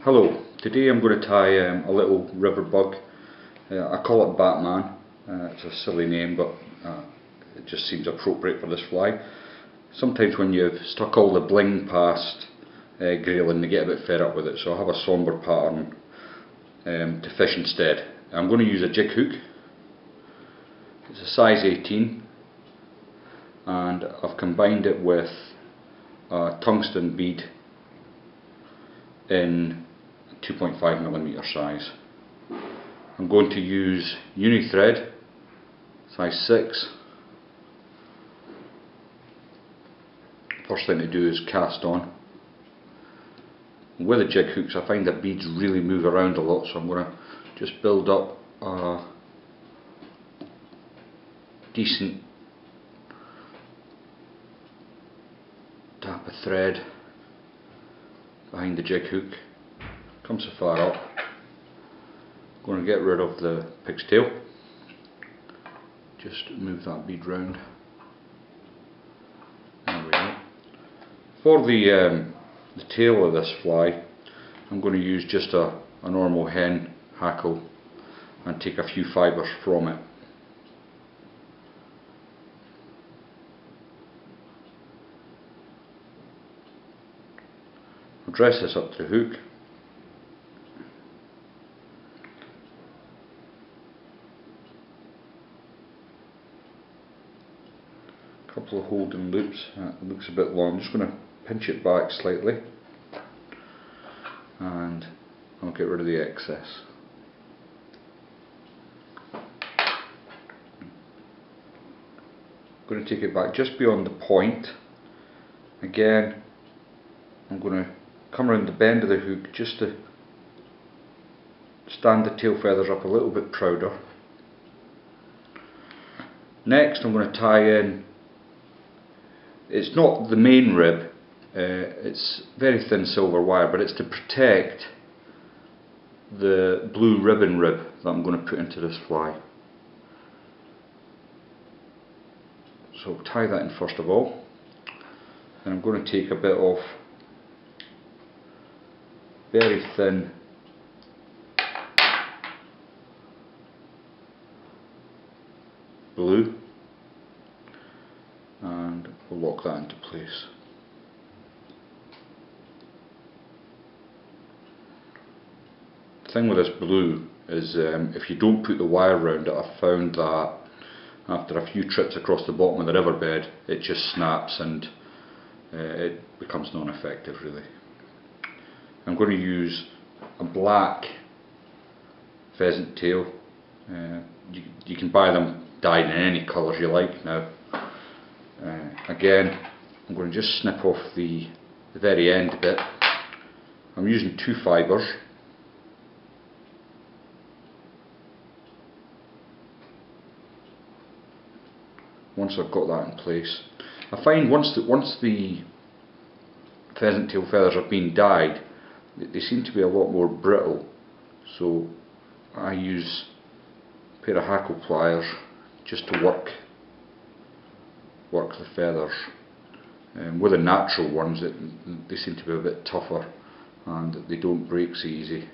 Hello, today I'm going to tie a little river bug. I call it Batman. It's a silly name, but it just seems appropriate for this fly. Sometimes when you've stuck all the bling past Grayling, they get a bit fed up with it, so I have a sombre pattern to fish instead. I'm going to use a jig hook. It's a size 18, and I've combined it with a tungsten bead in 2.5mm size. I'm going to use uni thread, size 6. First thing to do is cast on. With the jig hooks I find that beads really move around a lot, so I'm going to just build up a decent tap of thread behind the jig hook. Come so far up. I'm going to get rid of the pig's tail. Just move that bead round. There we go. For the tail of this fly, I'm going to use just a normal hen hackle and take a few fibres from it. I'll dress this up to the hook. Couple of holding loops. It looks a bit long. I'm just going to pinch it back slightly and I'll get rid of the excess. I'm going to take it back just beyond the point. Again, I'm going to come around the bend of the hook just to stand the tail feathers up a little bit prouder. Next I'm going to tie in, it's not the main rib, it's very thin silver wire, but it's to protect the blue ribbon rib that I'm going to put into this fly. So tie that in first of all. Then I'm going to take a bit of very thin blue and we'll lock that into place. The thing with this blue is if you don't put the wire around it, I've found that after a few trips across the bottom of the riverbed it just snaps and it becomes non-effective really. I'm going to use a black pheasant tail. You can buy them dyed in any colours you like now. Again, I'm going to just snip off the very end bit. I'm using 2 fibres. Once I've got that in place, I find once the pheasant tail feathers have been dyed, they seem to be a lot more brittle, so I use a pair of hackle pliers just to work the feathers. With the natural ones they seem to be a bit tougher and they don't break so easy.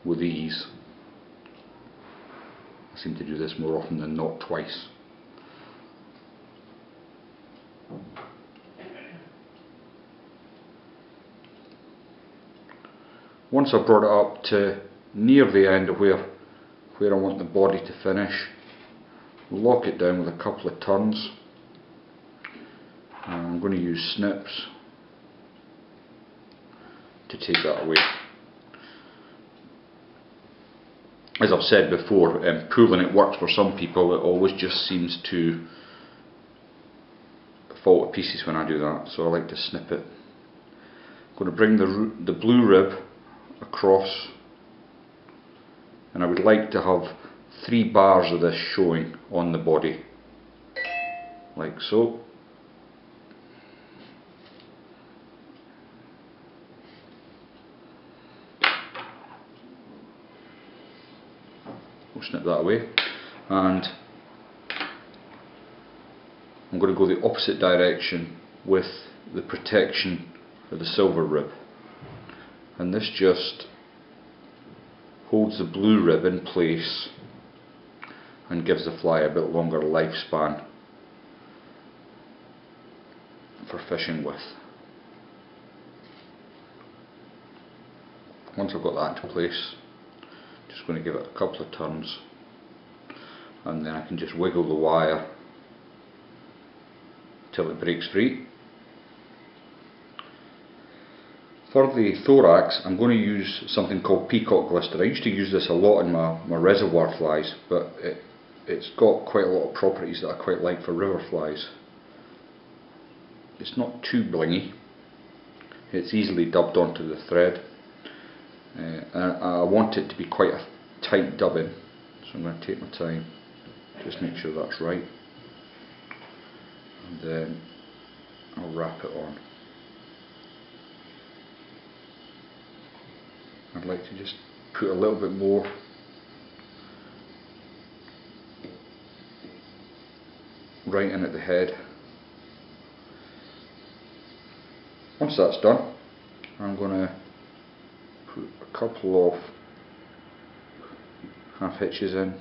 With these I seem to do this more often than not twice. Once I've brought it up to near the end of where I want the body to finish, lock it down with a couple of turns. And I'm going to use snips to take that away. As I've said before, pulling it works for some people. It always just seems to fall to pieces when I do that, so I like to snip it. I'm going to bring the blue rib across, and I would like to have 3 bars of this showing on the body, like so. We'll snip that away, and I'm going to go the opposite direction with the protection of the silver rib. and this just holds the blue rib in place and gives the fly a bit longer lifespan for fishing with. Once I've got that into place, just going to give it a couple of turns, and then I can just wiggle the wire till it breaks free. For the thorax, I'm going to use something called peacock glister. I used to use this a lot in my reservoir flies, but it's got quite a lot of properties that I quite like for river flies. It's not too blingy, it's easily dubbed onto the thread, and I want it to be quite a tight dubbing, so I'm going to take my time, just make sure that's right, and then I'll wrap it on. I'd like to just put a little bit more right in at the head. Once that's done, I'm going to put a couple of half hitches in,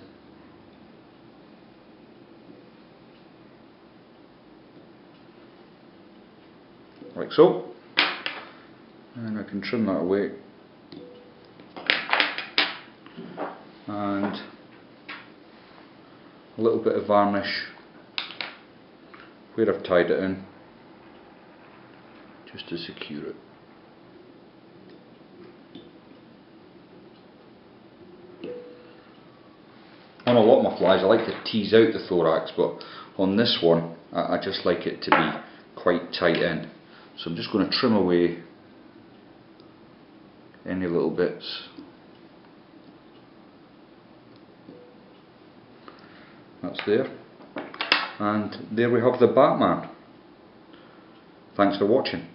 like so, and I can trim that away, and a little bit of varnish where I've tied it in, just to secure it. On a lot of my flies I like to tease out the thorax, but on this one I just like it to be quite tight in. So I'm just going to trim away any little bits. That's there. And there we have the Batman. Thanks for watching.